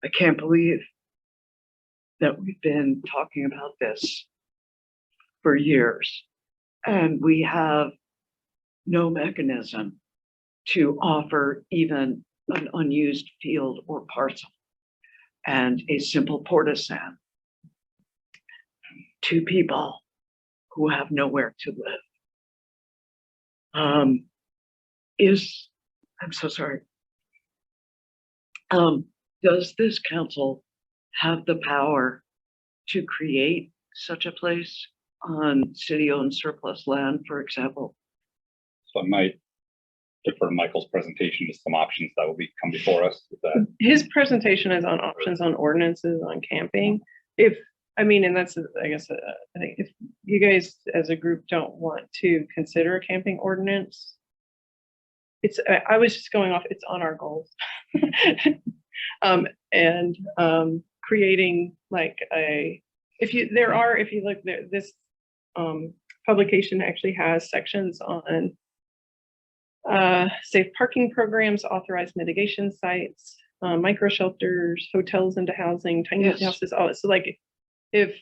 I can't believe that we've been talking about this for years and we have no mechanism to offer even an unused field or parcel and a simple portisan to people who have nowhere to live. I'm so sorry. Does this council have the power to create such a place on city-owned surplus land, for example? So I might defer Michael's presentation to some options that will come before us. With that. His presentation is on options on ordinances on camping. And that's, I guess, I think if you guys as a group don't want to consider a camping ordinance, I was just going off, it's on our goals. Creating like if you look there, this publication actually has sections on safe parking programs, authorized mitigation sites, micro shelters, hotels into housing, tiny houses, all that. So like if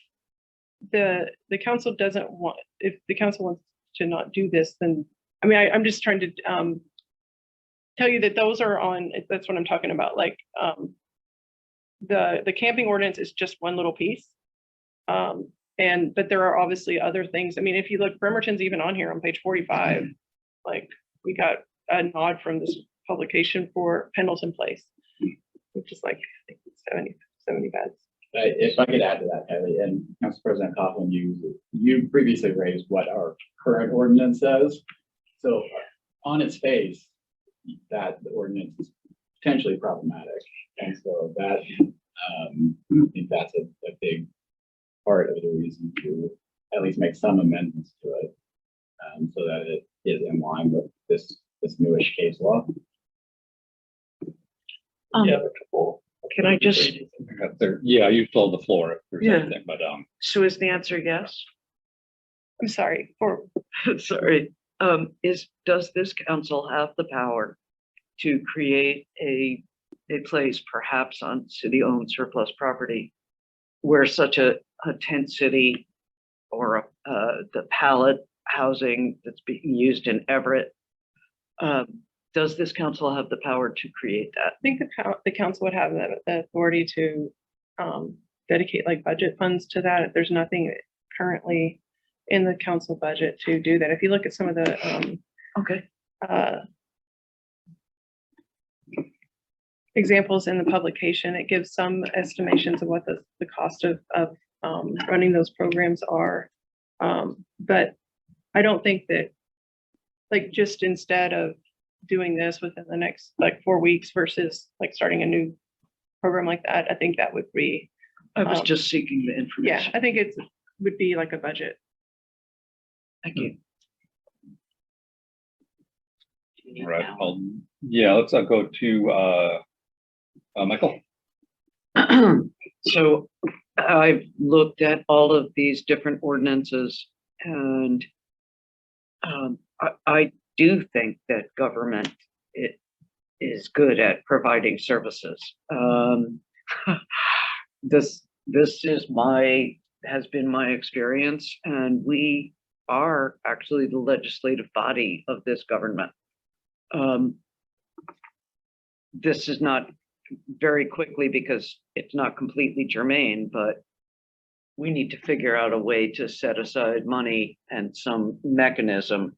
the council if the council wants to not do this, then I'm just trying to tell you that those are on, that's what I'm talking about. Like the camping ordinance is just one little piece. But there are obviously other things. If you look, Bremerton's even on here on page 45, like we got a nod from this publication for Pendleton Place, which is like, I think 70 beds. If I could add to that, Kelly, and Council President Coughlin, you previously raised what our current ordinance says. So on its face, that the ordinance is potentially problematic. And so that, I think that's a big part of the reason to at least make some amendments to it, so that it is in line with this newish case law. Can I just? Yeah, you told the floor if there's anything, but So is the answer yes? I'm sorry. Sorry. Does this council have the power to create a place, perhaps on city-owned surplus property, where such a tent city or the pallet housing that's being used in Everett? Does this council have the power to create that? I think the council would have the authority to dedicate like budget funds to that. There's nothing currently in the council budget to do that. If you look at some of the examples in the publication, it gives some estimations of what the cost of running those programs are. But I don't think that, like, just instead of doing this within the next like 4 weeks versus like starting a new program like that, I think that would be. I was just seeking the information. Yeah, I think it would be like a budget. Thank you. all right. Let's go to Michael. So I've looked at all of these different ordinances, and I do think that government is good at providing services. This has been my experience, and we are actually the legislative body of this government. This is not very quickly because it's not completely germane, but we need to figure out a way to set aside money and some mechanism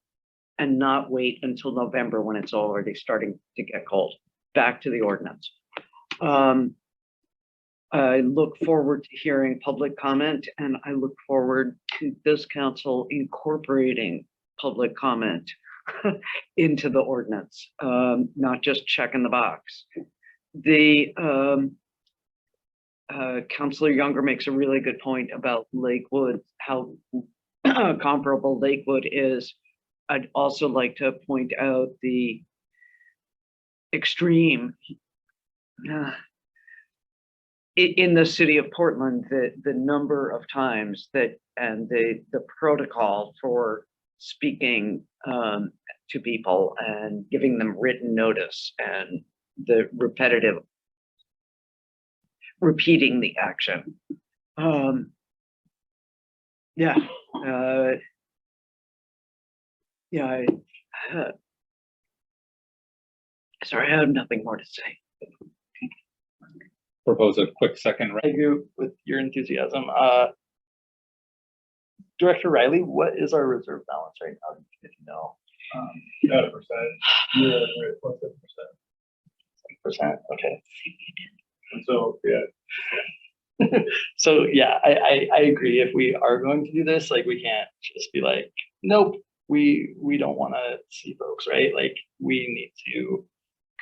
and not wait until November when it's already starting to get cold. Back to the ordinance. I look forward to hearing public comment, and I look forward to this council incorporating public comment into the ordinance, not just checking the box. The Councilor Younger makes a really good point about Lakewood, how comparable Lakewood is. I'd also like to point out the extreme in the city of Portland, the number of times that, and the protocol for speaking to people and giving them written notice, and the repetitive repeating the action. Yeah, yeah, sorry, I have nothing more to say. Propose a quick second, I right? agree with your enthusiasm. Director Riley, what is our reserve balance right now, if you know? Not a percent. We're at plus 7%. Okay. And so, yeah, So yeah, I agree. If we are going to do this, like we can't just be like, nope, we don't want to see folks, right? Like we need to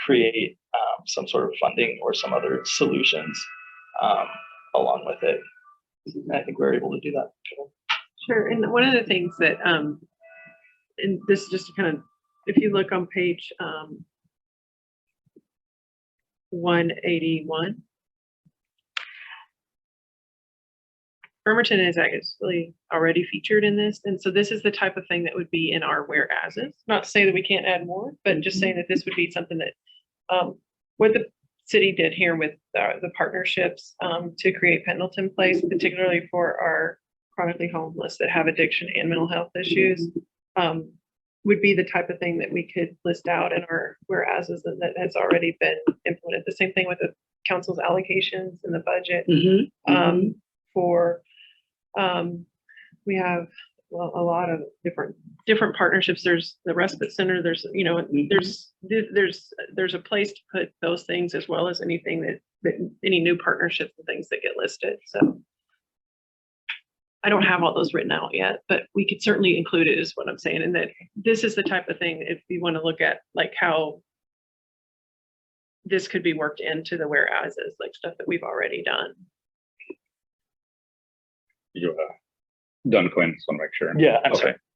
create some sort of funding or some other solutions along with it. And I think we're able to do that. Sure, and one of the things that, and this is just kind of, if you look on page 181, Bremerton is actually already featured in this, and so this is the type of thing that would be in our whereases. Not to say that we can't add more, but just saying that this would be something that, what the city did here with the partnerships to create Pendleton Place, particularly for our chronically homeless that have addiction and mental health issues, would be the type of thing that we could list out in our whereases that has already been implemented. The same thing with the council's allocations and the budget. We have a lot of different partnerships. There's the respite center. There's there's a place to put those things as well as anything that any new partnerships and things that get listed. So I don't have all those written out yet, but we could certainly include it, is what I'm saying. And that this is the type of thing, if you want to look at like how this could be worked into the whereases, like stuff that we've already done. You done, Quinn? Just want to make sure. Yeah, I'm Okay. sorry.